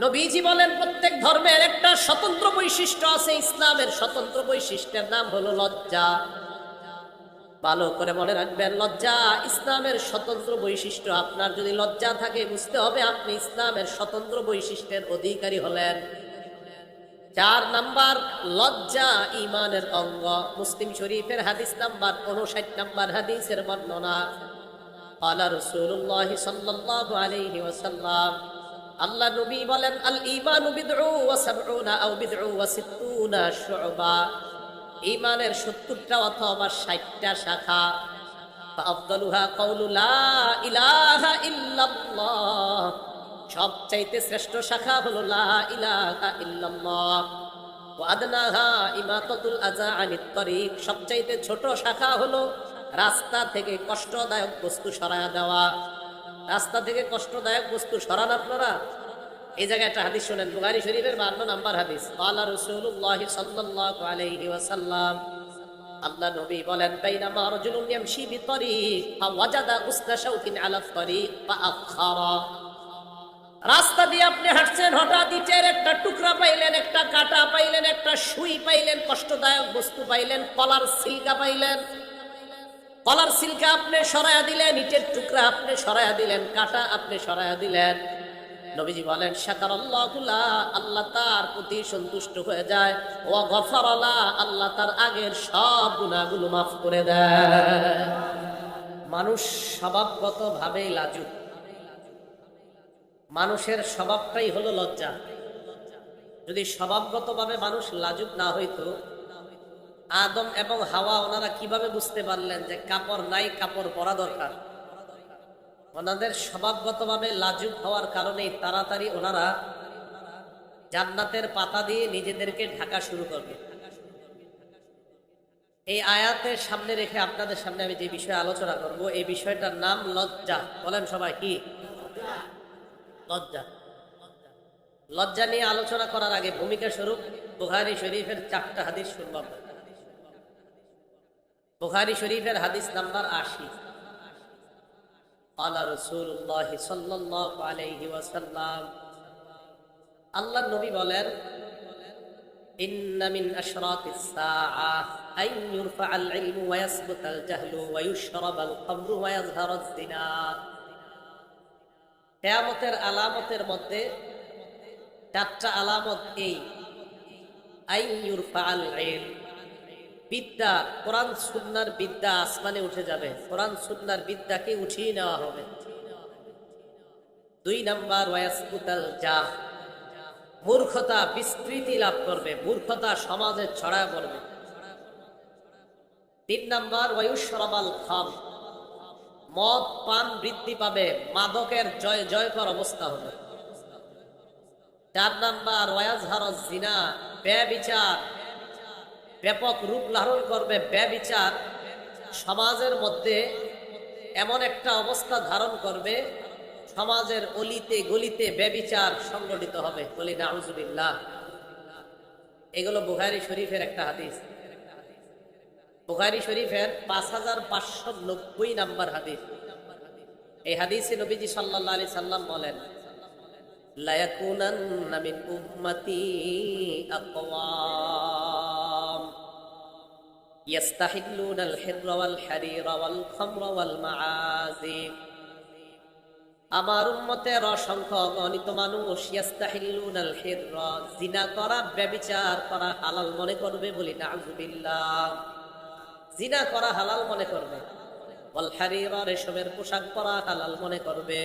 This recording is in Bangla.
নবীজি বলেন প্রত্যেক ধর্মের একটা স্বতন্ত্র বৈশিষ্ট্য আছে, ইসলামের স্বতন্ত্র বৈশিষ্ট্যের নাম হলো লজ্জা। ভালো করে মনে রাখবেন, লজ্জা ইসলামের স্বতন্ত্র বৈশিষ্ট্য। আপনার যদি লজ্জা থাকে, বুঝতে হবে আপনি ইসলামের স্বতন্ত্র বৈশিষ্ট্যের অধিকারী হলেন। 4 নাম্বার, লজ্জা ঈমানের অঙ্গ। মুসলিম শরীফের হাদিস নাম্বার 59 নাম্বার হাদিসের বর্ণনা। ক্বালা রাসূলুল্লাহ সাল্লাল্লাহু আলাইহি ওয়াসাল্লাম, আল্লাহ নবী বলেন, আল ঈমানু বিদউ ওয়া সাবউনা আও বিদউ ওয়া সিত্তুনা শু'বা। ঈমানের 70টা অথবা 60টা শাখা। ফাআফদালুহা কাউলু লা ইলাহা ইল্লাল্লাহ। সবচাইতে শ্রেষ্ঠ শাখা হলো লা ইলাহা ইল্লাল্লাহ। ওয়া আদনাহা ইমাতাতুল আযা আনিত তরিক। সবচাইতে ছোট শাখা হলো রাস্তা থেকে কষ্টদায়ক বস্তু সরায়া দেওয়া। রাস্তা থেকে কষ্টদায়ক বস্তু সরান আপনারা। এই জায়গায় একটা হাদিস শুনেন, বুখারী শরীফের 52 নাম্বার হাদিস। ক্বালা রাসূলুল্লাহ সাল্লাল্লাহু আলাইহি ওয়াসাল্লাম, আল্লাহ নবী বলেন, বাইনামা রাজুলুন ইয়ামশি বিতরিক ফাওয়াজাদা উসনা শাওকিন আলা তরিক ফাআখারা। রাস্তা দিয়ে আপনি হাঁটছেন, হঠাৎ ইটের একটা টুকরা পাইলেন, একটা কাঁটা পাইলেন, একটা সুই পাইলেন, কষ্টদায়ক বস্তু পাইলেন, কলার সিলকা পাইলেন। কলার সিলকা আপনি সরায়া দিলেন, ইটের টুকরা আপনি সরায়া দিলেন, কাঁটা আপনি সরায়া দিলেন। নবীজি বলেন, শাকারাল্লাহু লা, আল্লাহ তার প্রতি সন্তুষ্ট হয়ে যায়। ওয়া গফারা লা, আল্লাহ তার আগের সব গুনাহগুলো মাফ করে দেয়। মানুষ স্বভাবগতভাবেই লাজুক। মানুষের স্বভাবটাই হলো লজ্জা। যদি স্বভাবগতভাবে মানুষ লাজুক না হইতো, আদম এবং হাওয়া ওনারা কিভাবে বুঝতে পারলেন যে কাপড় নাই, কাপড় পরা দরকার? ওনাদের স্বভাবগতভাবে লাজুক হওয়ার কারণেই তাড়াতাড়ি ওনারা জান্নাতের পাতা দিয়ে নিজেদেরকে ঢাকা শুরু করবে। এই আয়াতের সামনে রেখে আপনাদের সামনে আমি যে বিষয়ে আলোচনা করব, এই বিষয়টার নাম লজ্জা। বলেন সবাই, কি লজ্জা? লজ্জা নিয়ে আলোচনা করার আগে ভূমিকা স্বরূপ বুখারী শরীফের 4টা হাদিস শুনব। বুখারী শরীফের হাদিস নাম্বার 80। ক্বালা রাসূলুল্লাহ সাল্লাল্লাহু আলাইহি ওয়াসাল্লাম, আল্লাহ নবী বলেন, ইন্না মিন আশরাতিস সাআহ আন ইউরফাআল ইলমু ওয়া ইয়াসবুতাল জাহলু ওয়া ইউশরাবাল খামরু ওয়া ইয়াযহারাজ জিনা। কিয়ামতের আলামতের মধ্যে 4টা আলামত এই। আন ইউরফাআল ইলম, বিদ্যা, কোরআন সুন্নাহর বিদ্যা আসমানে উঠে যাবে। কোরআন সুন্নাহর বিদ্যাকে উঠিয়ে নেওয়া হবে। 2 নাম্বার, ওয়া ইয়াসবুতাল জাহ, মূর্খতা বিস্তৃতি লাভ করবে, মূর্খতা সমাজে ছড়ায় পড়বে। 3 নাম্বার, ওয়া ইউশরাবাল খাম, মদ পান বৃদ্ধি পাবে, মাদকের জয় জয়কর অবস্থা হবে। 4 নাম্বার, ওয়া ইয়াযহারাজ জিনা, ব্যভিচার ব্যাপক রূপ ধারণ করবে। ব্যভিচার সমাজের মধ্যে এমন একটা অবস্থা ধারণ করবে, সমাজের অলিতে গলিতে ব্যভিচার সংগঠিত হবে। বলি নাউজুবিল্লাহ। এগুলো বুখারী শরীফের একটা হাদিস। বুখারী শরীফের 5590 নাম্বার হাদিস। এই হাদিসে নবীজি সাল্লাল্লাহু আলাইহি সাল্লাম বলেন, লা ইয়াকুনান্না মিন উম্মতি আকওয়াম ইয়াস্তাহিল্লুনাল হিররা ওয়াল হারিরা ওয়াল খামরা ওয়াল মাআজিম। আমার উম্মতের অসংখ্য অগণিত মানুষ ইয়াস্তাহিল্লুনাল হিররা, জিনা করা, ব্যভিচার করা হালাল মনে করবে। বলি নাউজুবিল্লাহ। জিনা করা হালাল মনে করবে। ওয়াল হারিরা, রেশমের পোশাক পরা হালাল মনে করবে।